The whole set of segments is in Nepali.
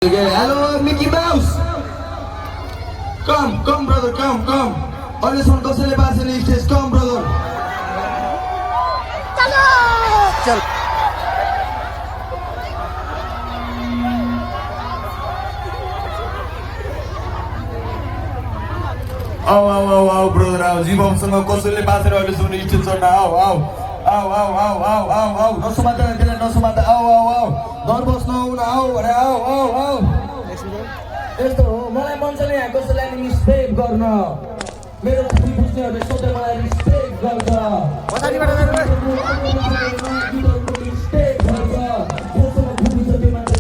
Hello, Mickey Mouse. Come, brother, come. On this one, कसैले बास छैन स्टेज. Come, brother. चल आऊ ब्रदर आऊ. जीवनसँग कसैले बासेर अहिले सुन्ने स्टेज चढ्न आऊ. नसमाता त्यसलाई नसमाता. आऊ. नर्भस नहुन. आऊ. यस्तो हो मलाई मन छ नि यहाँ कसैलाई नि रिस्पेक्ट गर्न मेरो बुझ्नेहरूले सोधे मलाई रिस्पेक्ट गर्छ पछाडिबाट जानु रिस्पेक्ट गर्छ जोसँग बुझ्नु छ त्यो मान्छे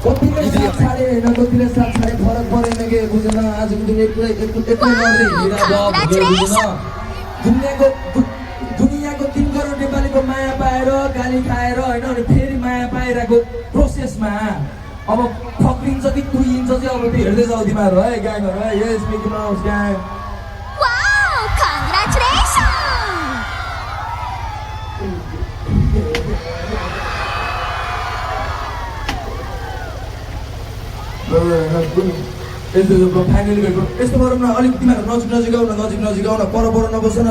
कतिले साथ छाडे होइन कतिले साथ छाडे फरक परेन के बुझेन आजको दिन एक्लै गर्दै हिँड्दा बुझेन दुनियाँको 3 करोड नेपालीको माया पाएर गाली खाएर होइन अनि फेरि माया पाइरहेको प्रोसेसमा अब फक्रिन्छ कि कुहिन्छ चाहिँ अब त्यो हेर्दै जाऊ तिमीहरू है ग्याङहरू है यस मिकी माउस ग्याङ यस्तो फाइनली गएको यस्तो गरौँ न अलिक तिमीहरू नजिक आउन पर नबस्न